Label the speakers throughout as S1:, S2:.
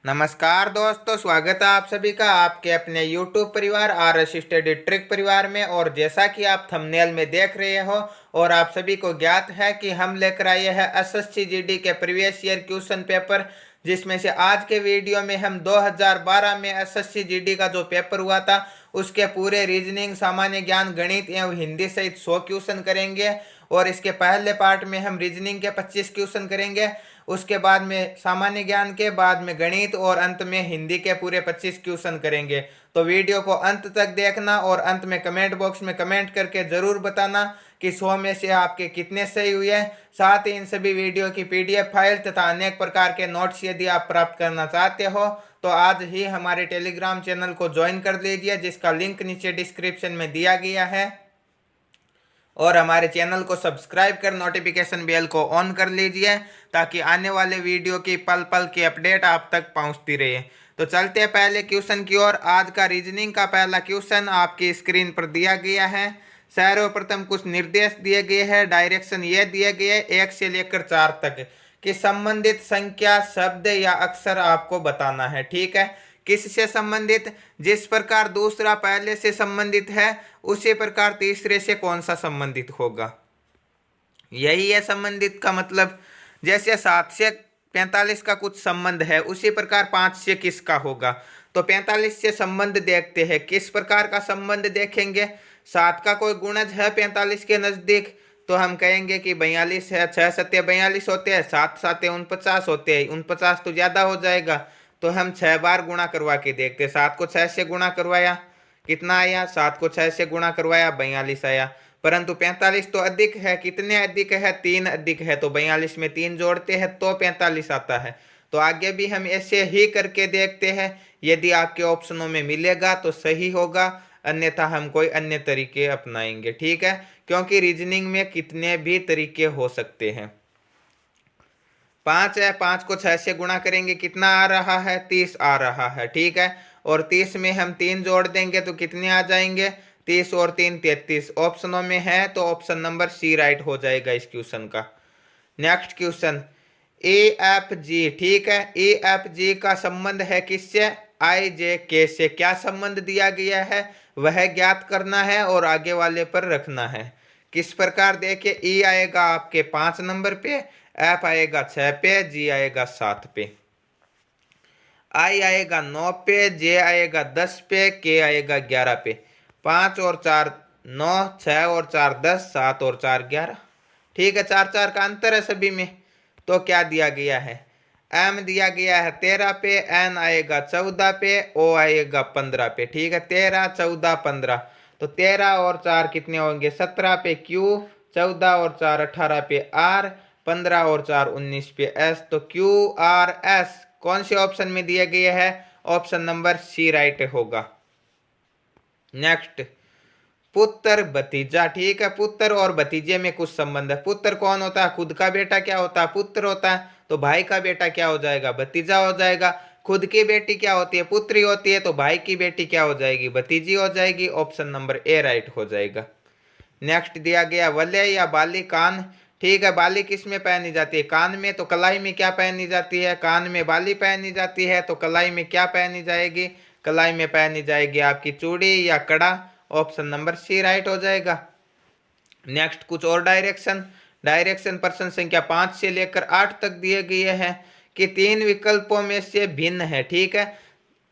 S1: नमस्कार दोस्तों, स्वागत है आप सभी का आपके अपने YouTube परिवार आर स्टडी ट्रिक परिवार में। और जैसा कि आप थंबनेल में देख रहे हो और आप सभी को ज्ञात है कि हम लेकर आए हैं एसएससी जीडी के प्रीवियस ईयर क्वेश्चन पेपर, जिसमें से आज के वीडियो में हम 2012 में एसएससी जीडी का जो पेपर हुआ था उसके पूरे रीजनिंग, सामान्य ज्ञान, गणित एवं हिंदी सहित 100 क्वेश्चन करेंगे। और इसके पहले पार्ट में हम रीजनिंग के 25 क्वेश्चन करेंगे, उसके बाद में सामान्य ज्ञान के, बाद में गणित और अंत में हिंदी के पूरे 25 क्वेश्चन करेंगे। तो वीडियो को अंत तक देखना और अंत में कमेंट बॉक्स में कमेंट करके जरूर बताना कि 100 में से आपके कितने सही हुए। साथ ही इन सभी वीडियो की पीडीएफ फाइल तथा अनेक प्रकार के नोट्स यदि आप प्राप्त करना चाहते हो तो आज ही हमारे टेलीग्राम चैनल को ज्वाइन कर लीजिए, जिसका लिंक नीचे डिस्क्रिप्शन में दिया गया है। और हमारे चैनल को सब्सक्राइब कर नोटिफिकेशन बेल को ऑन कर लीजिए ताकि आने वाले वीडियो की पल पल की अपडेट आप तक पहुंचती रहे। तो चलते हैं पहले क्वेश्चन की ओर। आज का रीजनिंग का पहला क्वेश्चन आपकी स्क्रीन पर दिया गया है। सर्वप्रथम कुछ निर्देश दिए गए हैं, डायरेक्शन ये दिए गए 1 से लेकर 4 तक कि संबंधित संख्या, शब्द या अक्षर आपको बताना है। ठीक है, किससे संबंधित? जिस प्रकार दूसरा पहले से संबंधित है उसी प्रकार तीसरे से कौन सा संबंधित होगा, यही है संबंधित का मतलब। जैसे 7 से 45 का कुछ संबंध है उसी प्रकार 5 से किसका होगा। तो 45 से संबंध देखते हैं, किस प्रकार का संबंध देखेंगे। 7 का कोई गुणज है 45 के नजदीक तो हम कहेंगे कि 42 है, 6 सत्य 42 होते हैं, 7 साते 49 होते हैं, 49 तो ज्यादा हो जाएगा तो हम 6 बार गुणा करवा के देखते। 7 को 6 से गुणा करवाया, कितना आया? 7 को 6 से गुणा करवाया, 42 आया। परंतु 45 तो अधिक है, कितने अधिक है? 3 अधिक है, तो 42 में 3 जोड़ते हैं तो 45 आता है। तो आगे भी हम ऐसे ही करके देखते हैं, यदि आपके ऑप्शनों में मिलेगा तो सही होगा, अन्यथा हम कोई अन्य तरीके अपनाएंगे। ठीक है, क्योंकि रीजनिंग में कितने भी तरीके हो सकते हैं। 5 है, 5 को 6 से गुणा करेंगे, कितना आ रहा है? 30 आ रहा है। ठीक है, और 30 में हम 3 जोड़ देंगे तो कितने आ जाएंगे? 30 और 3 33। ऑप्शनों में है तो ऑप्शन नंबर सी राइट हो जाएगा इस क्वेश्चन का। Next question A F G. ठीक है, ए एफ जी का संबंध है किससे? आई जे के से। क्या संबंध दिया गया है वह ज्ञात करना है और आगे वाले पर रखना है। किस प्रकार? देखिए, ई आएगा आपके 5 नंबर पे, एफ आएगा 6 पे, जी आएगा 7 पे, आई आएगा 9 पे, जे आएगा 10 पे, के आएगा 11 पे। 5 और 4 9, 6 और 4 10, 7 और 4 11। ठीक है, 4 4 का अंतर है सभी में। तो क्या दिया गया है? एम दिया गया है 13 पे, एन आएगा 14 पे, ओ आएगा 15 पे। ठीक है, 13 14 15, तो 13 और 4 कितने होंगे? 17 पे क्यू, 14 और 4 18 पे आर, 15 और 4 19 पे एस। तो क्यू आर एस कौन से ऑप्शन में दिए गए हैं? ऑप्शन नंबर सी राइट होगा। नेक्स्ट, पुत्र भतीजा। ठीक है, पुत्र और भतीजे में कुछ संबंध है। पुत्र कौन होता है? खुद का बेटा क्या होता है? पुत्र होता है। तो भाई का बेटा क्या हो जाएगा? भतीजा हो जाएगा। खुद की बेटी क्या होती है? पुत्री होती है। तो भाई की बेटी क्या हो जाएगी? भतीजी हो जाएगी। ऑप्शन नंबर ए राइट हो जाएगा। नेक्स्ट दिया गया वलय या बाली कान। ठीक है, बाली किस में पहनी जाती है? कान में। तो कलाई में क्या पहनी जाती है? कान में बाली पहनी जाती है। तो कलाई में क्या पहनी जाएगी? कलाई में पहनी जाएगी आपकी चूड़ी या कड़ा। ऑप्शन नंबर सी राइट हो जाएगा। नेक्स्ट, कुछ और डायरेक्शन। डायरेक्शन प्रश्न संख्या 5 से लेकर 8 तक दिए गए हैं कि 3 विकल्पों में से भिन्न है। ठीक है,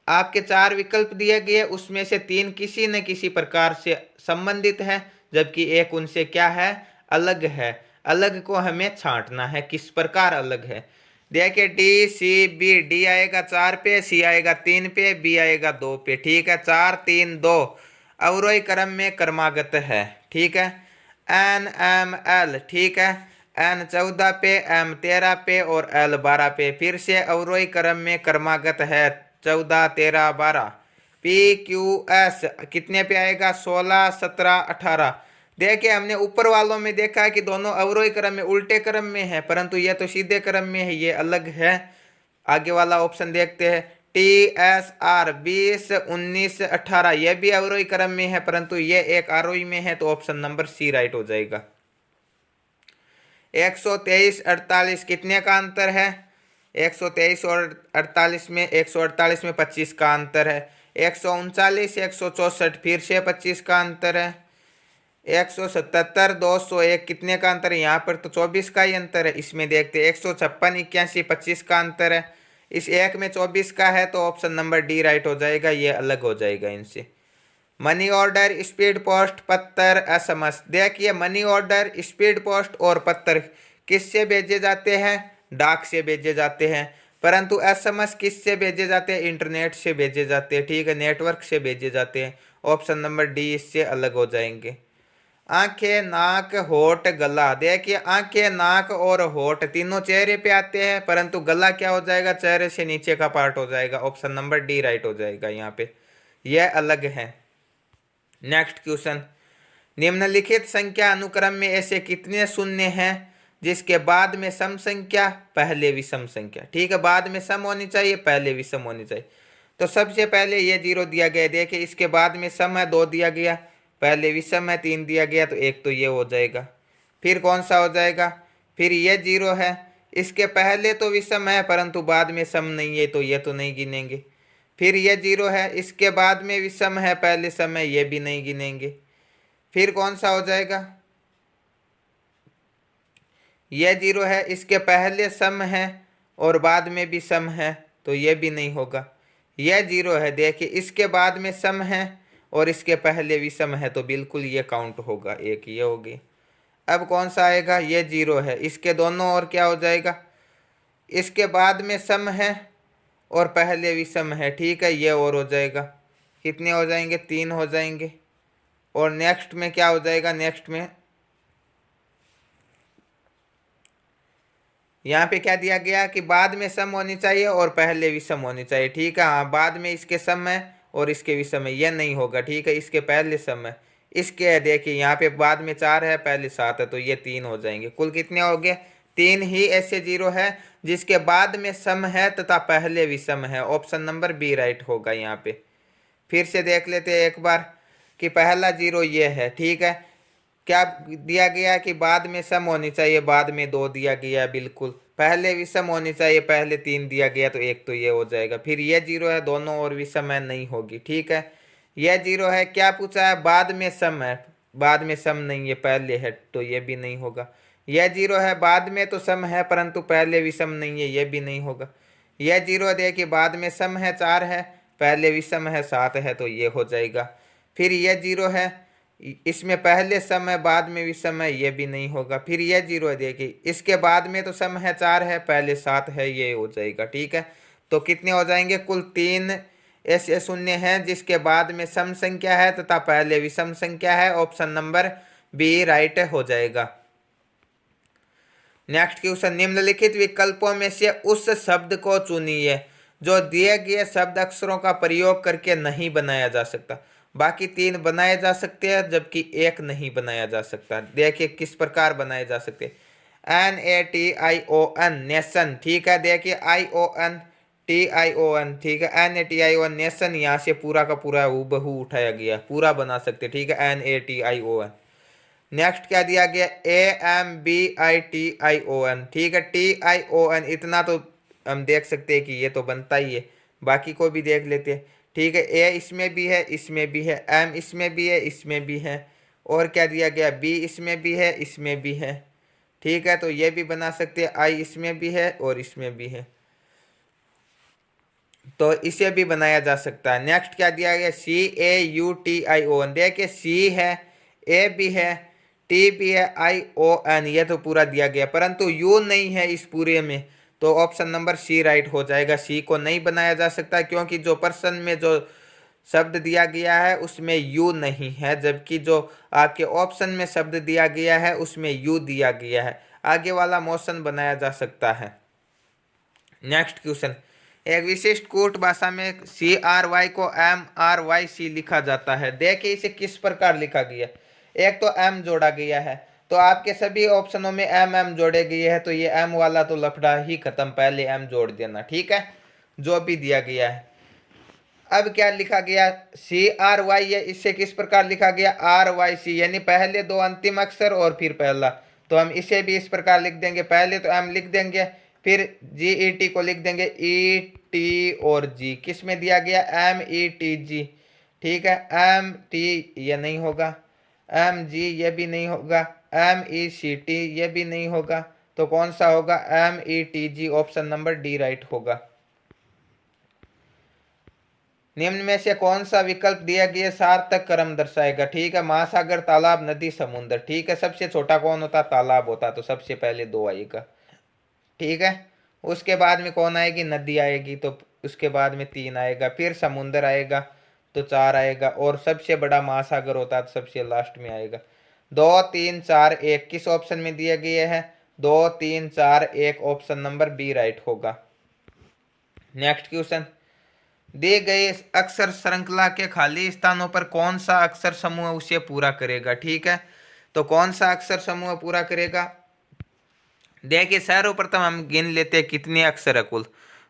S1: आपके 4 विकल्प दिए गए, उसमें से 3 किसी न किसी प्रकार से संबंधित है, जबकि एक उनसे क्या है? अलग है। अलग को हमें छांटना है, किस प्रकार अलग है। देखिए, डी सी बी। डी आएगा 4 पे, सी आएगा 3 पे, बी आएगा 2 पे। ठीक है, 4 3 2 अवरोही क्रम में क्रमागत है। ठीक है, एन एम एल। ठीक है, एन 14 पे, एम 13 पे और एल 12 पे। फिर से अवरोही क्रम में क्रमागत है, 14 13 12। पी क्यू एस कितने पे आएगा? 16 17 18। देखिए, हमने ऊपर वालों में देखा है कि दोनों अवरोही क्रम में उल्टे क्रम में है, परंतु यह तो सीधे क्रम में है, ये अलग है। आगे वाला ऑप्शन देखते हैं, टी एस आर 20 19 18, यह भी अवरोही क्रम में है परंतु यह एक आरोही में है। तो ऑप्शन नंबर सी राइट हो जाएगा। 123 48 कितने का अंतर है? 123 और 48 में 148 में 25 का अंतर है। 139 164 फिर से 25 का अंतर है। 177 201 कितने का अंतर है? यहाँ पर तो 24 का ही अंतर है। इसमें देखते हैं 156 81 25 का अंतर है। इस एक में 24 का है तो ऑप्शन नंबर डी राइट हो जाएगा, ये अलग हो जाएगा इनसे। मनी ऑर्डर, स्पीड पोस्ट, पत्थर, एसएमएस। देखिए मनी ऑर्डर, स्पीड पोस्ट और पत्थर किससे भेजे जाते हैं? डाक से भेजे जाते हैं। परंतु एसएमएस किससे भेजे जाते हैं? इंटरनेट से भेजे जाते हैं। ठीक है, नेटवर्क से भेजे जाते हैं। ऑप्शन नंबर डी इससे अलग हो जाएंगे। आंखें, नाक, होठ, गला। देखिए आंखें, नाक और होठ तीनों चेहरे पे आते हैं, परंतु गला क्या हो जाएगा? चेहरे से नीचे का पार्ट हो जाएगा। ऑप्शन नंबर डी राइट हो जाएगा यहाँ पे, यह अलग है। नेक्स्ट क्वेश्चन, निम्नलिखित संख्या अनुक्रम में ऐसे कितने शून्य हैं जिसके बाद में सम संख्या पहले विषम संख्या? ठीक है, बाद में सम होनी चाहिए, पहले विषम होनी चाहिए। तो सबसे पहले ये 0 दिया गया, देखिए इसके बाद में सम है 2 दिया गया, पहले विषम है 3 दिया गया, तो एक तो ये हो जाएगा। फिर कौन सा हो जाएगा? फिर ये 0 है, इसके पहले तो विषम है परंतु बाद में सम नहीं है, तो ये तो नहीं गिनेंगे। फिर ये 0 है, इसके बाद में विषम है, पहले सम है, ये भी नहीं गिनेंगे। फिर कौन सा हो जाएगा? ये 0 है, इसके पहले सम है और बाद में भी सम है, तो ये भी नहीं होगा। यह 0 है, देखिए इसके बाद में सम है और इसके पहले भी सम है, तो बिल्कुल ये काउंट होगा, एक ये होगी। अब कौन सा आएगा? ये 0 है, इसके दोनों और क्या हो जाएगा? इसके बाद में सम है और पहले भी सम है, ठीक है, ये और हो जाएगा। कितने हो जाएंगे? 3 हो जाएंगे। और नेक्स्ट में क्या हो जाएगा? नेक्स्ट में यहाँ पे क्या दिया गया कि बाद में सम होनी चाहिए और पहले भी सम होनी चाहिए। ठीक है, हाँ, बाद में इसके सम है और इसके भी सम है, यह नहीं होगा। ठीक है, इसके पहले सम है, इसके देखिए यहाँ पे बाद में 4 है, पहले 7 है, तो ये 3 हो जाएंगे। कुल कितने हो गए? 3 ही ऐसे 0 है जिसके बाद में सम है तथा पहले भी सम है। ऑप्शन नंबर बी राइट होगा यहाँ पे। फिर से देख लेते हैं एक बार कि पहला 0 ये है। ठीक है, क्या दिया गया कि बाद में सम होनी चाहिए, बाद में 2 दिया गया, बिल्कुल। पहले विषम होनी चाहिए, पहले 3 दिया गया, तो एक तो ये हो जाएगा। फिर ये 0 है, दोनों और विषम है, नहीं होगी। ठीक है, यह 0 है, क्या पूछा है? बाद में सम है, बाद में सम नहीं है, पहले है, तो ये भी नहीं होगा। यह 0 है, बाद में तो सम है परंतु पहले विषम नहीं है, ये भी नहीं होगा। यह 0 है, देखिए बाद में सम है 4 है, पहले विषम है 7 है, तो ये हो जाएगा। फिर यह 0 है, इसमें पहले सम है, बाद में भी सम है, ये भी नहीं होगा। फिर यह 0 है, देखिए इसके बाद में तो सम है 4 है, पहले 7 है, ये हो जाएगा। ठीक है, तो कितने हो जाएंगे? कुल 3 ऐसे शून्य हैं जिसके बाद में सम संख्या है तथा पहले विषम संख्या है। ऑप्शन नंबर बी राइट हो जाएगा। नेक्स्ट क्वेश्चन, निम्नलिखित विकल्पों में से उस शब्द को चुनिए जो दिए गए शब्द अक्षरों का प्रयोग करके नहीं बनाया जा सकता। बाकी 3 बनाए जा सकते हैं जबकि एक नहीं बनाया जा सकता। देखिए किस प्रकार बनाए जा सकते हैं। NATION नेशन, ठीक है, देखिए ION TION, ठीक है, NATION नेशन, यहाँ से पूरा का पूरा हूबहू उठाया गया, पूरा बना सकते। ठीक है, NATION। नेक्स्ट क्या दिया गया? AMBITION, ठीक है, TION, इतना तो हम देख सकते हैं कि ये तो बनता ही है। बाकी को भी देख लेते हैं। ठीक है, ए इसमें भी है, इसमें भी है, एम इसमें भी है, इसमें भी है, और क्या दिया गया? बी इसमें भी है, इसमें भी है। ठीक है, तो ये भी बना सकते हैं। आई इसमें भी है और इसमें भी है, तो इसे भी बनाया जा सकता है। नेक्स्ट क्या दिया गया? CAUTION, देखिए सी है, ए भी है, टी भी है, ION, ये तो पूरा दिया गया, परंतु यू नहीं है इस पूरे में, तो ऑप्शन नंबर सी राइट हो जाएगा। सी को नहीं बनाया जा सकता क्योंकि जो पर्सन में जो शब्द दिया गया है उसमें यू नहीं है, जबकि जो आपके ऑप्शन में शब्द दिया गया है उसमें यू दिया गया है। आगे वाला मोशन बनाया जा सकता है। नेक्स्ट क्वेश्चन, एक विशिष्ट कूट भाषा में CRY को MRYC लिखा जाता है। देखिए इसे किस प्रकार लिखा गया। एक तो M जोड़ा गया है, तो आपके सभी ऑप्शनों में M जोड़े गए हैं, तो ये M वाला तो लफड़ा ही खत्म, पहले M जोड़ देना। ठीक है, जो भी दिया गया है। अब क्या लिखा गया? CRY, ये इससे किस प्रकार लिखा गया? RYC, यानी पहले 2 अंतिम अक्षर और फिर पहला, तो हम इसे भी इस प्रकार लिख देंगे। पहले तो M लिख देंगे, फिर जी ई टी को लिख देंगे ई टी और जी, किस में दिया गया, एम ई टी जी, ठीक है। एम टी ये नहीं होगा, एम जी ये भी नहीं होगा, एम ई सी टी ये भी नहीं होगा, तो कौन सा होगा, M E T G, option number D right होगा। निम्न में से कौन सा विकल्प दिया गया सार्थक क्रम दर्शाएगा, ठीक है। महासागर, तालाब, नदी, समुद्र, ठीक है। सबसे छोटा कौन होता, तालाब होता, तो सबसे पहले दो आएगा, ठीक है। उसके बाद में कौन आएगी, नदी आएगी, तो उसके बाद में तीन आएगा, फिर समुद्र आएगा तो चार आएगा, और सबसे बड़ा महासागर होता है तो सबसे लास्ट में आएगा। दो तीन चार एक किस ऑप्शन में दिया गया है, दो तीन चार एक, ऑप्शन नंबर बी राइट होगा। नेक्स्ट क्वेश्चन, दिए गए अक्षर श्रृंखला के खाली स्थानों पर कौन सा अक्षर समूह उसे पूरा करेगा, ठीक है। तो कौन सा अक्षर समूह पूरा करेगा, देखिए सर्वप्रथम हम गिन लेते हैं कितने अक्षर है कुल,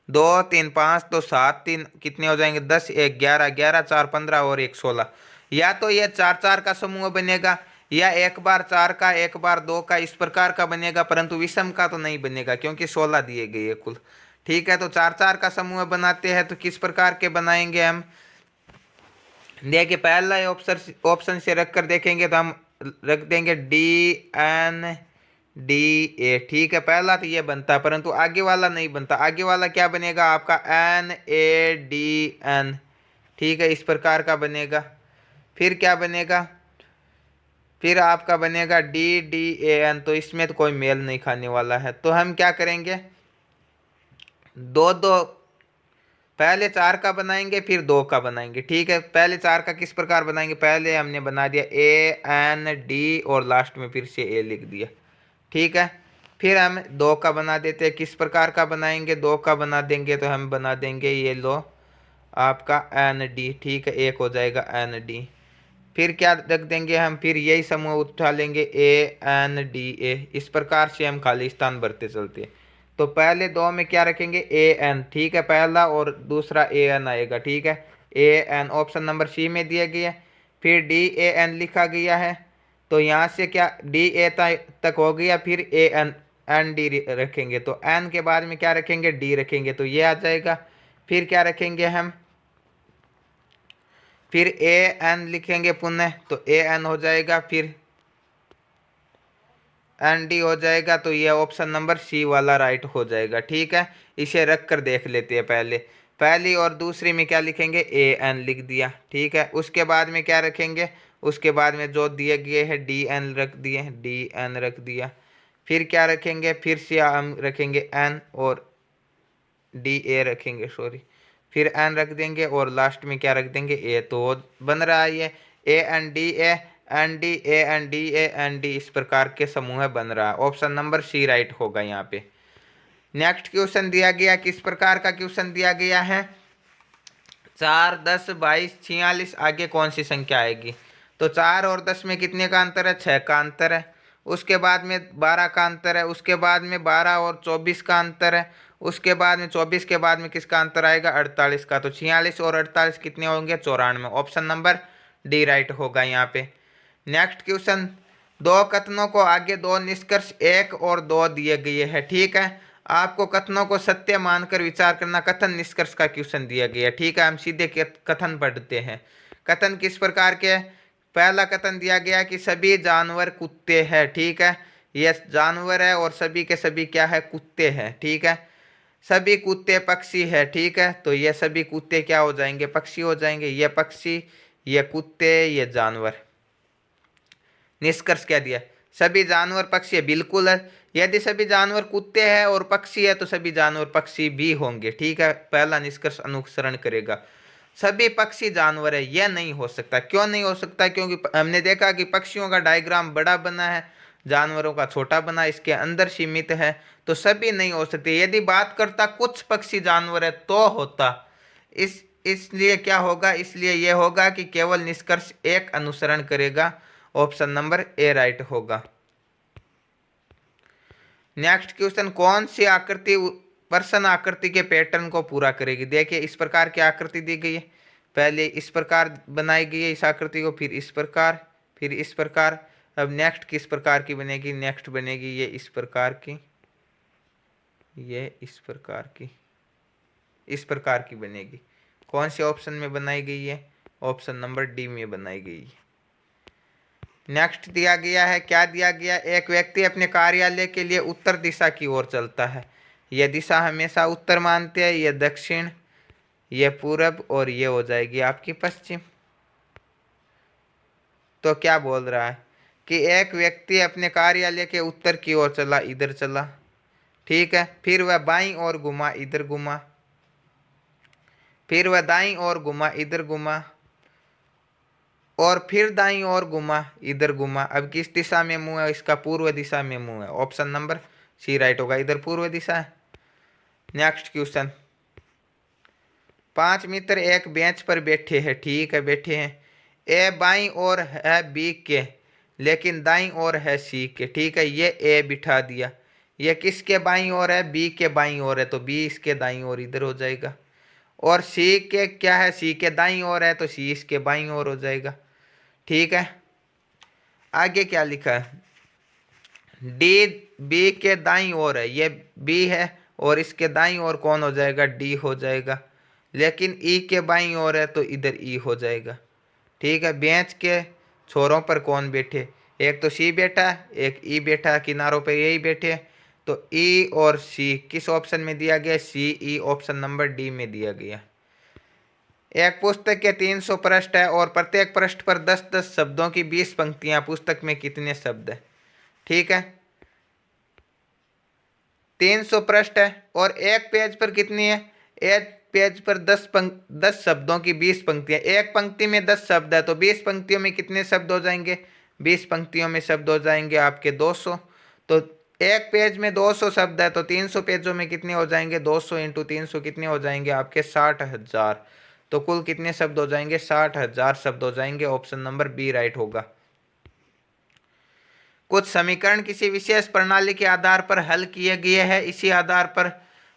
S1: दो तीन पाँच, तो सात तीन कितने हो जाएंगे, 10 एक 11, 11 4 15 और एक 16। या तो ये चार चार का समूह बनेगा, या एक बार चार का एक बार दो का, इस प्रकार का बनेगा, परंतु विषम का तो नहीं बनेगा क्योंकि 16 दिए गए है कुल, ठीक है। तो चार चार का समूह बनाते हैं तो किस प्रकार के बनाएंगे हम, देखिए पहला ऑप्शन ऑप्शन से रख कर देखेंगे तो हम रख देंगे डी एन डी ए, ठीक है। पहला तो ये बनता है परंतु आगे वाला नहीं बनता, आगे वाला क्या बनेगा आपका, एन ए डी एन, ठीक है, इस प्रकार का बनेगा। फिर क्या बनेगा, फिर आपका बनेगा डी डी ए एन, तो इसमें तो कोई मेल नहीं खाने वाला है, तो हम क्या करेंगे, दो दो, पहले चार का बनाएंगे फिर दो का बनाएंगे, ठीक है। पहले चार का किस प्रकार बनाएंगे, पहले हमने बना दिया ए एन डी और लास्ट में फिर से ए लिख दिया, ठीक है। फिर हम दो का बना देते हैं, किस प्रकार का बनाएंगे, दो का बना देंगे तो हम बना देंगे ये लो आपका एन डी, ठीक है, एक हो जाएगा एन डी। फिर क्या रख देंगे हम, फिर यही समूह उठा लेंगे ए एन डी ए, इस प्रकार से हम खाली स्थान भरते चलते हैं। तो पहले दो में क्या रखेंगे, ए एन, ठीक है, पहला और दूसरा ए एन आएगा, ठीक है। A an option number C में दिया गया है। फिर डी ए एन लिखा गया है, तो यहाँ से क्या डी ए तक हो गया, फिर ए एन एन डी रखेंगे, तो एन के बाद में क्या रखेंगे, डी रखेंगे, तो ये आ जाएगा। फिर क्या रखेंगे हम, फिर ए एन लिखेंगे पुनः, तो ए एन हो जाएगा, फिर एन डी हो जाएगा, तो ये ऑप्शन नंबर सी वाला राइट हो जाएगा, ठीक है। इसे रख कर देख लेते हैं, पहले पहली और दूसरी में क्या लिखेंगे, ए एन लिख दिया, ठीक है। उसके बाद में क्या रखेंगे, उसके बाद में जो दिए गए हैं डी एन रख दिए, डी एन रख दिया। फिर क्या रखेंगे, फिर से हम रखेंगे एन और डी ए रखेंगे, सॉरी, फिर एन रख देंगे और लास्ट में क्या रख देंगे, ए, तो बन रहा है ये A N D A N D A N D A N D, इस प्रकार के समूह बन रहा है, ऑप्शन नंबर सी राइट होगा यहाँ पे। नेक्स्ट क्वेश्चन दिया गया, किस प्रकार का क्वेश्चन दिया गया है, 4 10 22 46 आगे कौन सी संख्या आएगी, तो 4 और 10 में कितने का अंतर है, 6 का अंतर है। उसके बाद में 12 का अंतर है, उसके बाद में 12 और 24 का अंतर है, उसके बाद में 24 के बाद में किसका अंतर आएगा, 48 का, तो 46 और 48 कितने होंगे, 94, ऑप्शन नंबर डी राइट होगा यहाँ पे। नेक्स्ट क्वेश्चन, दो कथनों को आगे दो निष्कर्ष एक और दो दिए गए हैं, ठीक है। आपको कथनों को सत्य मानकर विचार करना, कथन निष्कर्ष का क्वेश्चन दिया गया, ठीक है। हम सीधे कथन पढ़ते हैं। कथन किस प्रकार के, पहला कथन दिया गया कि सभी जानवर कुत्ते हैं, ठीक है, ये जानवर है और सभी के सभी क्या है, कुत्ते हैं, ठीक है। सभी कुत्ते पक्षी है, ठीक है, तो ये सभी कुत्ते क्या हो जाएंगे, पक्षी हो जाएंगे, ये पक्षी, ये कुत्ते, ये जानवर। निष्कर्ष क्या दिया, सभी जानवर पक्षी है, बिल्कुल है। यदि सभी जानवर कुत्ते हैं और पक्षी है तो सभी जानवर पक्षी भी होंगे, ठीक है, पहला निष्कर्ष अनुसरण करेगा। सभी पक्षी जानवर है, यह नहीं हो सकता, क्यों नहीं हो सकता, क्योंकि हमने देखा कि पक्षियों का डायग्राम बड़ा बना है, जानवरों का छोटा बना, इसके अंदर सीमित है, तो सभी नहीं हो सकते। यदि बात करता कुछ पक्षी जानवर है तो होता, इसलिए क्या होगा, इसलिए यह होगा कि केवल निष्कर्ष एक अनुसरण करेगा, ऑप्शन नंबर ए राइट होगा। नेक्स्ट क्वेश्चन, कौन सी आकृति प्रश्न आकृति के पैटर्न को पूरा करेगी, देखिए इस प्रकार की आकृति दी गई है, पहले इस प्रकार बनाई गई है इस आकृति को, फिर इस प्रकार, फिर इस प्रकार। अब नेक्स्ट किस प्रकार की बनेगी, नेक्स्ट बनेगी ये इस प्रकार की, ये इस प्रकार की बनेगी। कौन से ऑप्शन में बनाई गई है? ऑप्शन नंबर डी में बनाई गई है। नेक्स्ट दिया गया है, क्या दिया गया? एक व्यक्ति अपने कार्यालय के लिए उत्तर दिशा की ओर चलता है। यह दिशा हमेशा उत्तर मानते हैं, यह दक्षिण, यह पूरब और ये हो जाएगी आपकी पश्चिम। तो क्या बोल रहा है कि एक व्यक्ति अपने कार्यालय के उत्तर की ओर चला, इधर चला, ठीक है, फिर वह बाईं ओर घुमा, इधर घुमा, फिर वह दाईं ओर घुमा, इधर घुमा, और फिर दाईं ओर घुमा, इधर घुमा। अब किस दिशा में मुंह है? इसका पूर्व दिशा में मुंह है। ऑप्शन नंबर सी राइट होगा, इधर पूर्व दिशा है। नेक्स्ट क्वेश्चन, 5 मित्र एक बेंच पर बैठे हैं, ठीक है, बैठे हैं। ए बाईं ओर है बी के, लेकिन दाईं ओर है सी के, ठीक है। ये ए बिठा दिया, ये किसके बाईं ओर है? बी के बाईं ओर है, तो बी इसके दाईं ओर इधर हो जाएगा। और सी के क्या है? सी के दाईं ओर है, तो सी इसके बाईं ओर हो जाएगा, ठीक है। आगे क्या लिखा है? डी बी के दाईं ओर है, ये बी है, और इसके दाईं ओर कौन हो जाएगा? डी हो जाएगा। लेकिन ई के बाईं ओर है, तो इधर ई हो जाएगा, ठीक है। बेंच के छोरों पर कौन बैठे? एक तो सी बैठा, एक ई बैठा, किनारों पर यही बैठे। तो ई और सी किस ऑप्शन में दिया गया? सी ई, ऑप्शन नंबर डी में दिया गया। एक पुस्तक के 300 पृष्ठ है और प्रत्येक पृष्ठ पर 10-10 शब्दों की 20 पंक्तियां। पुस्तक में कितने शब्द है? ठीक है, 300 पृष्ठ है और एक पेज पर कितनी है? एक पेज पर 10 शब्दों की 20 पंक्तियां। एक पंक्ति में 10 शब्द है, तो 20 पंक्तियों में कितने शब्द हो जाएंगे? 20 पंक्तियों में शब्द हो जाएंगे आपके 200। तो एक पेज में 200 शब्द है, तो 300 पेजों में कितने हो जाएंगे? 200 इंटू 300 कितने हो जाएंगे आपके? 60,000। तो कुल कितने शब्द हो जाएंगे? 60,000 शब्द हो जाएंगे। ऑप्शन नंबर बी राइट होगा। कुछ समीकरण किसी विशेष प्रणाली के आधार पर हल किए गए हैं, इसी आधार पर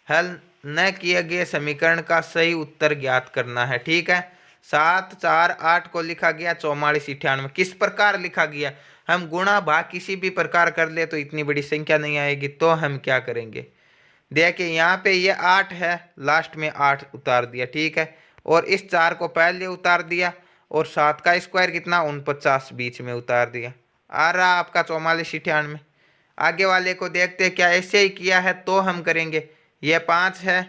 S1: हल न किए गए समीकरण का सही उत्तर ज्ञात करना है, ठीक है। 7, 4, 8 को लिखा गया 44, 98। किस प्रकार लिखा गया? हम गुणा भाग किसी भी प्रकार कर ले तो इतनी बड़ी संख्या नहीं आएगी, तो हम क्या करेंगे? देखिए यहाँ पे ये 8 है, लास्ट में 8 उतार दिया, ठीक है, और इस 4 को पहले उतार दिया, और 7 का स्क्वायर कितना? 49 बीच में उतार दिया। आ रहा आपका 44, 98। आगे वाले को देखते हैं, क्या ऐसे ही किया है तो हम करेंगे। ये 5 है,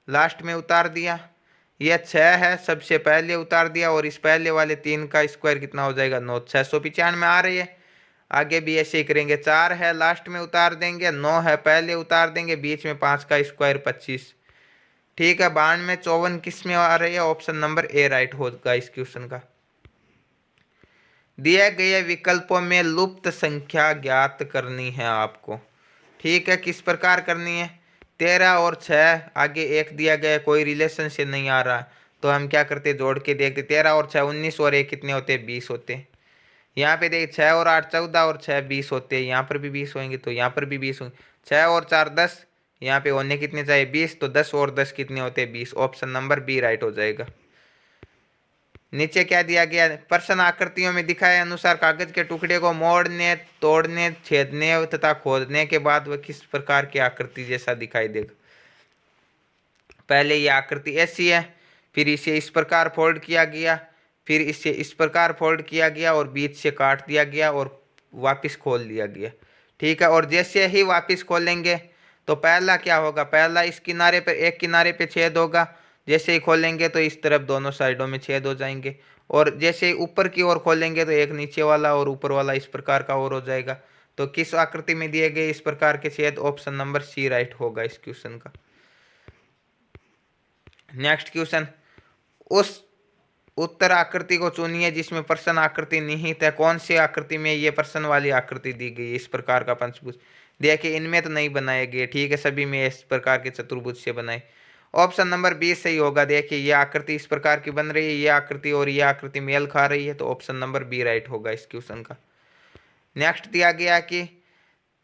S1: लास्ट में उतार दिया। ये 6 है, सबसे पहले उतार दिया, और इस पहले वाले 3 का स्क्वायर कितना हो जाएगा? 9, 695 आ रही है। आगे भी ऐसे ही करेंगे। 4 है, लास्ट में उतार देंगे। 9 है, पहले उतार देंगे, बीच में 5 का स्क्वायर 25, ठीक है। 92, 54 किस में आ रही है? ऑप्शन नंबर ए राइट होगा इस क्वेश्चन का। दिए गए विकल्पों में लुप्त संख्या ज्ञात करनी है आपको, ठीक है। किस प्रकार करनी है? 13 और 6, आगे 1 दिया गया, कोई रिलेशन से नहीं आ रहा, तो हम क्या करते? जोड़ के देखते। 13 और 6 19, और 1 कितने होते? 20 होते। यहाँ पे देखिए 6 और 8 14, और 6 20 होते हैं। यहाँ पर भी 20 होंगे, तो यहाँ पर भी 20 होंगे। 6 और 4 10, यहाँ पे होने कितने चाहिए? 20, तो 10 और 10 कितने होते हैं? 20। ऑप्शन नंबर बी राइट हो जाएगा। नीचे क्या दिया गया? प्रश्न आकृतियों में दिखाए अनुसार कागज के टुकड़े को मोड़ने, तोड़ने, छेदने तथा खोदने के बाद वह किस प्रकार की आकृति जैसा दिखाई देगा? पहले ये आकृति ऐसी है, फिर इसे इस प्रकार फोल्ड किया गया, फिर इसे इस प्रकार फोल्ड किया गया, और बीच से काट दिया गया और वापस खोल दिया गया, ठीक है। और जैसे ही वापस खोलेंगे तो पहला क्या होगा? पहला इस किनारे पर, एक किनारे पे छेद होगा, जैसे ही खोलेंगे तो इस तरफ दोनों साइडों में छेद हो जाएंगे, और जैसे ही ऊपर की ओर खोलेंगे तो एक नीचे वाला और ऊपर वाला इस प्रकार का और हो जाएगा। तो किस आकृति में दिए गए इस प्रकार के छेद? ऑप्शन नंबर सी राइट होगा इस क्वेश्चन का। नेक्स्ट क्वेश्चन, उस उत्तर आकृति को चुनिए जिसमें प्रश्न आकृति निहित है। कौन सी आकृति में ये प्रश्न वाली आकृति दी गई है? इस प्रकार का पंचभुज। देखिए इनमें तो नहीं बनाए गए, ठीक है, सभी में इस प्रकार के चतुर्भुज से बनाए। ऑप्शन नंबर बी सही होगा। देखिए ये आकृति इस प्रकार की बन रही है, ये आकृति और ये आकृति मेल खा रही है, तो ऑप्शन नंबर बी राइट होगा इस क्वेश्चन का। नेक्स्ट दिया गया कि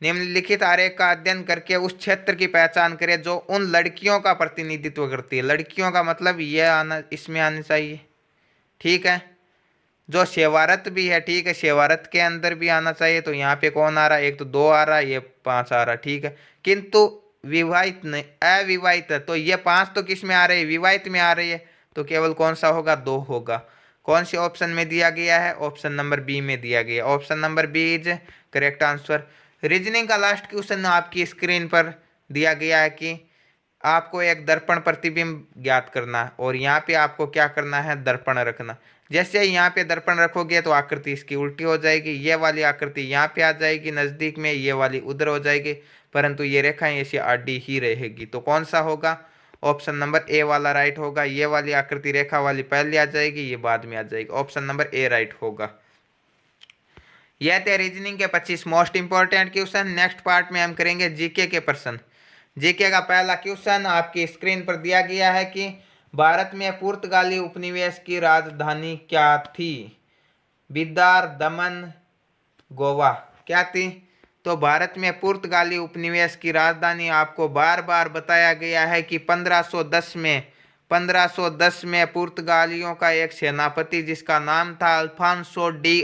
S1: निम्नलिखित आरेख का अध्ययन करके उस क्षेत्र की पहचान करें जो उन लड़कियों का प्रतिनिधित्व करती है। लड़कियों का मतलब ये आना, इसमें आना चाहिए, ठीक है, जो सेवारत भी है, ठीक है, सेवारत के अंदर भी आना चाहिए। तो यहाँ पे कौन आ रहा है? एक तो 2 आ रहा है, ये 5 आ रहा है, ठीक है। किंतु विवाहित नहीं, अविवाहित है, तो ये 5 तो किस में आ रही है, विवाहित में आ रही है, तो केवल कौन सा होगा, 2 होगा। कौन से ऑप्शन में दिया गया है, ऑप्शन नंबर बी में दिया गया, option number B is correct answer. Reasoning का लास्ट क्वेश्चन आपकी स्क्रीन पर दिया गया है कि आपको एक दर्पण प्रतिबिंब ज्ञात करना है, और यहाँ पे आपको क्या करना है, दर्पण रखना। जैसे ही यहाँ पे दर्पण रखोगे तो आकृति इसकी उल्टी हो जाएगी, ये वाली आकृति यहाँ पे आ जाएगी नजदीक में, ये वाली उधर हो जाएगी, परंतु ये रेखाएं ऐसी आडी ही रहेगी। तो कौन सा होगा, ऑप्शन नंबर ए वाला राइट होगा। ये वाली आकृति रेखा वाली पहले आ जाएगी, ये बाद में आ जाएगी, ऑप्शन नंबर ए राइट होगा। यह थे रीजनिंग के 25 most important question. Next part में हम करेंगे जीके के प्रश्न। जीके का पहला क्वेश्चन आपकी स्क्रीन पर दिया गया है कि भारत में पुर्तगाली उपनिवेश की राजधानी क्या थी, बिदार, दमन, गोवा, क्या थी। तो भारत में पुर्तगाली उपनिवेश की राजधानी आपको बार बार बताया गया है कि 1510 में पुर्तगालियों का एक सेनापति जिसका नाम था अल्फांसो डी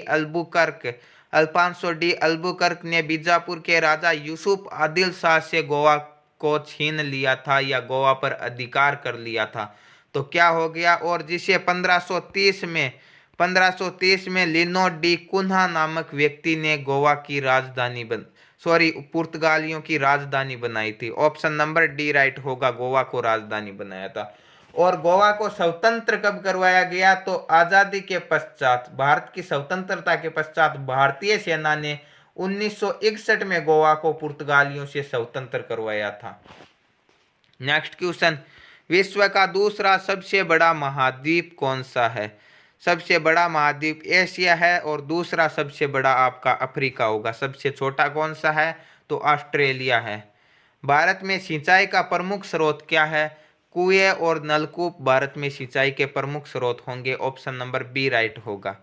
S1: अल्बुकर्क ने बीजापुर के राजा यूसुफ आदिल शाह से गोवा को छीन लिया था या गोवा पर अधिकार कर लिया था। तो क्या हो गया, और जिसे 1530 में लिनो डी कुन्हा नामक व्यक्ति ने गोवा की राजधानी पुर्तगालियों की राजधानी बनाई थी। ऑप्शन नंबर डी राइट होगा, गोवा को राजधानी बनाया था। और गोवा को स्वतंत्र कब करवाया गया, तो आजादी के पश्चात, भारत की स्वतंत्रता के पश्चात भारतीय सेना ने 1961 में गोवा को पुर्तगालियों से स्वतंत्र करवाया था। नेक्स्ट क्वेश्चन, विश्व का दूसरा सबसे बड़ा महाद्वीप कौन सा है। सबसे बड़ा महाद्वीप एशिया है और दूसरा सबसे बड़ा आपका अफ्रीका होगा। सबसे छोटा कौन सा है, तो ऑस्ट्रेलिया है। भारत में सिंचाई का प्रमुख स्रोत क्या है, कुएं और नलकूप भारत में सिंचाई के प्रमुख स्रोत होंगे, ऑप्शन नंबर बी राइट होगा।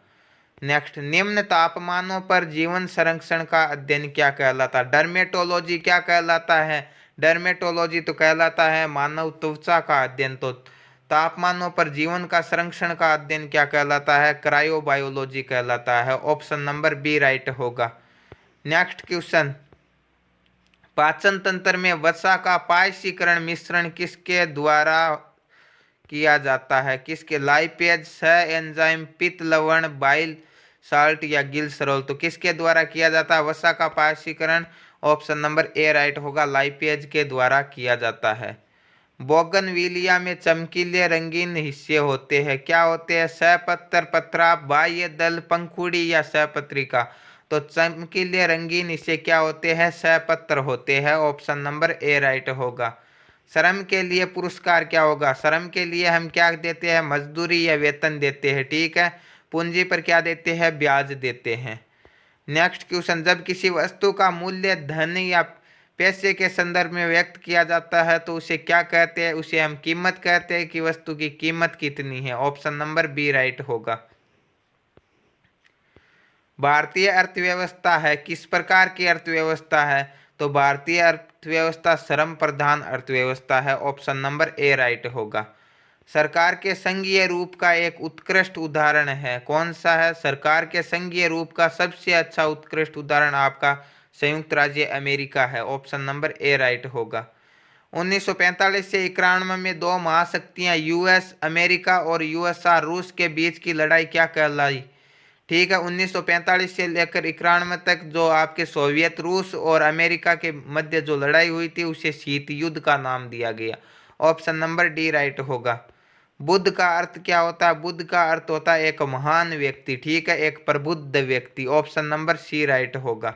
S1: नेक्स्ट, निम्न तापमानों पर जीवन संरक्षण का अध्ययन क्या कहलाता है। डर्मेटोलॉजी क्या कहलाता है, डर्मेटोलॉजी तो कहलाता है मानव त्वचा का अध्ययन। तो तापमानों पर जीवन का संरक्षण का अध्ययन क्या कहलाता है, क्रायोबायोलॉजी कहलाता है, ऑप्शन नंबर बी राइट होगा। नेक्स्ट क्वेश्चन, पाचन तंत्र में वसा का पायसीकरण मिश्रण किसके द्वारा किया जाता है, किसके, लाइपेज, एंजाइम, पित्त लवण, बाइल साल्ट या गिलसरोल। तो किसके द्वारा किया जाता है वसा का पायसीकरण, ऑप्शन नंबर ए राइट होगा, लाइपेज के द्वारा किया जाता है। बोगनविलिया में चमकीले रंगीन हिस्से होते हैं, क्या होते हैं, सहपत्र, पत्राप, बाह्य दल, पंखुड़ी या सहपत्रिका। तो चमकीले रंगीन हिस्से क्या होते हैं, सहपत्र होते हैं, ऑप्शन नंबर ए राइट होगा। श्रम के लिए पुरस्कार क्या होगा, श्रम के लिए हम क्या देते हैं, मजदूरी या वेतन देते हैं, ठीक है। पूंजी पर क्या देते हैं, ब्याज देते हैं। नेक्स्ट क्वेश्चन, जब किसी वस्तु का मूल्य धन या पैसे के संदर्भ में व्यक्त किया जाता है तो उसे क्या कहते हैं, उसे हम कीमत कहते हैं कि वस्तु की कीमत कितनी है, ऑप्शन नंबर बी राइट होगा। भारतीय अर्थव्यवस्था है किस प्रकार की अर्थव्यवस्था है, तो भारतीय अर्थव्यवस्था श्रम प्रधान अर्थव्यवस्था है, ऑप्शन नंबर ए राइट होगा। सरकार के संघीय रूप का एक उत्कृष्ट उदाहरण है, कौन सा है, सरकार के संघीय रूप का सबसे अच्छा उत्कृष्ट उदाहरण आपका संयुक्त राज्य अमेरिका है, ऑप्शन नंबर ए राइट होगा। 1945 से 91 में दो महाशक्तियां यूएस अमेरिका और यूएसआर रूस के बीच की लड़ाई क्या कहलाई, ठीक है। 1945 से लेकर 91 तक जो आपके सोवियत रूस और अमेरिका के मध्य जो लड़ाई हुई थी उसे शीत युद्ध का नाम दिया गया, ऑप्शन नंबर डी राइट होगा। बुद्ध का अर्थ क्या होता है, बुद्ध का अर्थ होता है एक महान व्यक्ति, ठीक है, एक प्रबुद्ध व्यक्ति, ऑप्शन नंबर सी राइट होगा।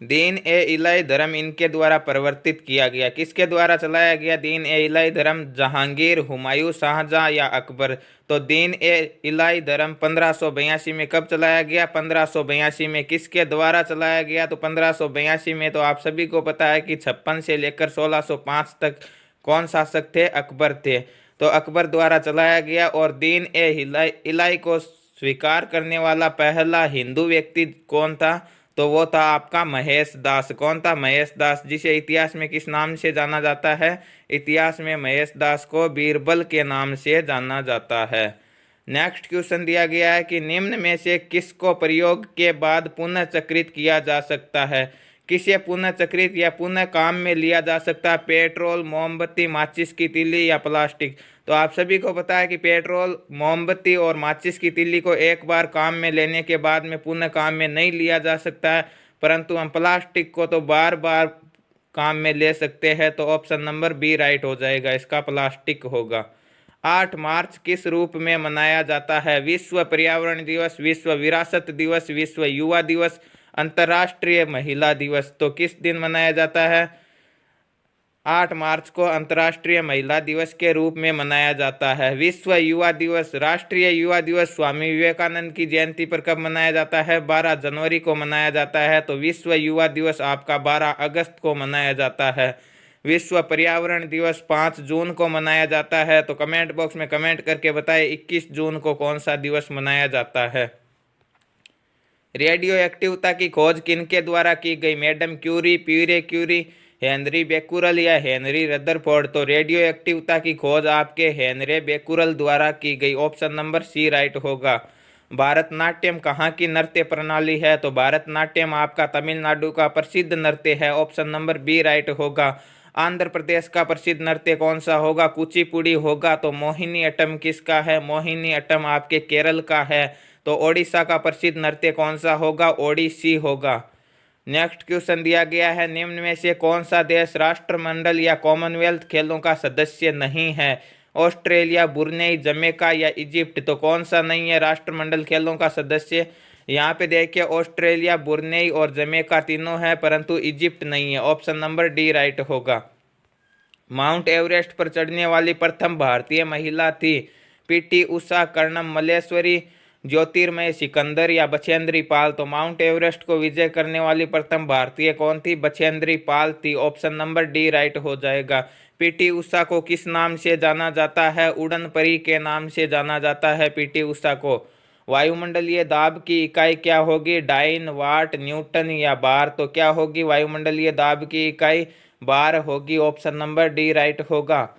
S1: दीन ए इलाही धर्म इनके द्वारा परिवर्तित किया गया, किसके द्वारा चलाया गया दीन ए इलाही धर्म, जहांगीर, हुमायूं, शाहजहां या अकबर। तो दीन ए इलाही धर्म 1582 में कब चलाया गया, 1582 में किसके द्वारा चलाया गया, तो 1582 में तो आप सभी को पता है कि 56 से लेकर 1605 तक कौन शासक थे, अकबर थे। तो अकबर द्वारा चलाया गया। और दीन ए इलाही को स्वीकार करने वाला पहला हिंदू व्यक्ति कौन था, तो वो था आपका महेश दास। कौन था, महेश दास, जिसे इतिहास में किस नाम से जाना जाता है, इतिहास में महेश दास को बीरबल के नाम से जाना जाता है। नेक्स्ट क्वेश्चन दिया गया है कि निम्न में से किसको प्रयोग के बाद पुनः चक्रित किया जा सकता है, किसे पुनः चक्रित या पुनः काम में लिया जा सकता है? पेट्रोल, मोमबत्ती, माचिस की तीली या प्लास्टिक। तो आप सभी को पता है कि पेट्रोल, मोमबत्ती और माचिस की तीली को एक बार काम में लेने के बाद में पुनः काम में नहीं लिया जा सकता है, परंतु हम प्लास्टिक को तो बार बार काम में ले सकते हैं। तो ऑप्शन नंबर बी राइट हो जाएगा, इसका प्लास्टिक होगा। 8 मार्च किस रूप में मनाया जाता है? विश्व पर्यावरण दिवस, विश्व विरासत दिवस, विश्व युवा दिवस, अंतर्राष्ट्रीय महिला दिवस। तो किस दिन मनाया जाता है? 8 मार्च को अंतर्राष्ट्रीय महिला दिवस के रूप में मनाया जाता है। विश्व युवा दिवस, राष्ट्रीय युवा दिवस स्वामी विवेकानंद की जयंती पर कब मनाया जाता है? 12 जनवरी को मनाया जाता है। तो विश्व युवा दिवस आपका 12 अगस्त को मनाया जाता है। विश्व पर्यावरण दिवस 5 जून को मनाया जाता है। तो कमेंट बॉक्स में कमेंट करके बताएं 21 जून को कौन सा दिवस मनाया जाता है। रेडियो एक्टिवता की खोज किनके द्वारा की गई? Madam Curie, Pierre Curie, Henri Becquerel या हेनरी रदरफोर्ड। तो रेडियो एक्टिवता की खोज आपके हेनरी बेकुरल द्वारा की गई। ऑप्शन नंबर सी राइट होगा। भारतनाट्यम कहाँ की नृत्य प्रणाली है? तो भारतनाट्यम आपका तमिलनाडु का प्रसिद्ध नृत्य है। ऑप्शन नंबर बी राइट होगा। आंध्र प्रदेश का प्रसिद्ध नृत्य कौन सा होगा? कुचिपुड़ी होगा। तो मोहिनी अट्टम किसका है? मोहिनी अट्टम आपके केरल का है। तो ओडिशा का प्रसिद्ध नृत्य कौन सा होगा? ओडिसी होगा। नेक्स्ट क्वेश्चन दिया गया है, निम्न में से कौन सा देश राष्ट्रमंडल या कॉमनवेल्थ खेलों का सदस्य नहीं है? ऑस्ट्रेलिया, ब्रुनेई, जमैका या इजिप्ट। तो कौन सा नहीं है राष्ट्रमंडल खेलों का सदस्य? यहाँ पे देखिए ऑस्ट्रेलिया, ब्रुनेई और जमैका तीनों है, परंतु इजिप्ट नहीं है। ऑप्शन नंबर डी राइट होगा। माउंट एवरेस्ट पर चढ़ने वाली प्रथम भारतीय महिला थी? पीटी उषा, कर्णम मल्लेश्वरी, ज्योतिर्मय सिकंदर या बछेंद्री पाल। तो माउंट एवरेस्ट को विजय करने वाली प्रथम भारतीय कौन थी? बछेंद्री पाल थी। ऑप्शन नंबर डी राइट हो जाएगा। पीटी उषा को किस नाम से जाना जाता है? उड़न परी के नाम से जाना जाता है पीटी उषा को। वायुमंडलीय दाब की इकाई क्या होगी? डाइन, वाट, न्यूटन या बार। तो क्या होगी वायुमंडलीय दाब की इकाई? बार होगी। ऑप्शन नंबर डी राइट होगा।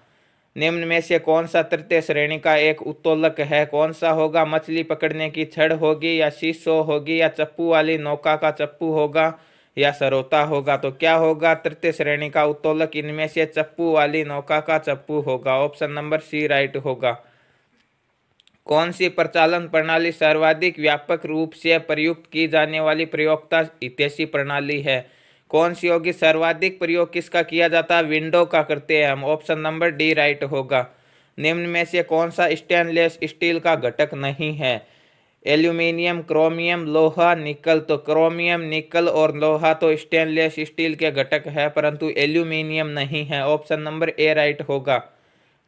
S1: निम्न में से कौन सा तृतीय श्रेणी का एक उत्तोलक है? कौन सा होगा? मछली पकड़ने की छड़ होगी या शीशो होगी या चप्पू वाली नौका का चप्पू होगा या सरोता होगा। तो क्या होगा तृतीय श्रेणी का उत्तोलक? इनमें से चप्पू वाली नौका का चप्पू होगा। ऑप्शन नंबर सी राइट होगा। कौन सी प्रचालन प्रणाली सर्वाधिक व्यापक रूप से प्रयुक्त की जाने वाली प्रयोक्ता हितैषी प्रणाली है? कौन सी होगी? सर्वाधिक प्रयोग किसका किया जाता है? विंडो का करते हैं हम। ऑप्शन नंबर डी राइट होगा। निम्न में से कौन सा स्टेनलेस स्टील का घटक नहीं है? एल्यूमिनियम, क्रोमियम, लोहा, निकल। तो क्रोमियम, निकल और लोहा तो स्टेनलेस स्टील के घटक है, परंतु एल्यूमिनियम नहीं है। ऑप्शन नंबर ए राइट होगा।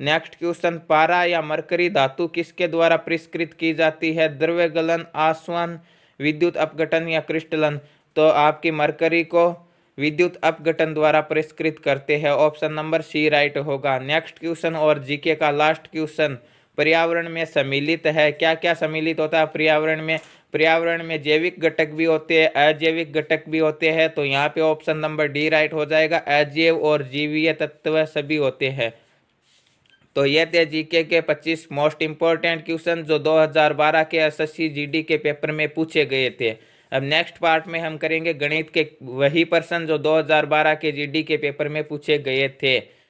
S1: नेक्स्ट क्वेश्चन, पारा या मरकरी धातु किसके द्वारा परिष्कृत की जाती है? द्रव्य गलन, आसवन, विद्युत अपघटन या क्रिस्टलन। तो आपकी मरकरी को विद्युत अपघटन द्वारा परिष्कृत करते हैं। ऑप्शन नंबर सी राइट होगा। नेक्स्ट क्वेश्चन और जीके का लास्ट क्वेश्चन, पर्यावरण में सम्मिलित है। क्या क्या सम्मिलित होता है पर्यावरण में? पर्यावरण में जैविक घटक भी होते हैं, अजैविक घटक भी होते हैं। तो यहाँ पे ऑप्शन नंबर डी राइट हो जाएगा। अजैव और जीवीय तत्व सभी होते हैं। तो ये थे जीके के 25 मोस्ट इंपॉर्टेंट क्वेश्चन जो 2012 के एसएससी जीडी के पेपर में पूछे गए थे। अब नेक्स्ट पार्ट में हम करेंगे गणित के वही प्रश्न जो 2012 के जीडी के पेपर में पूछे गए थे।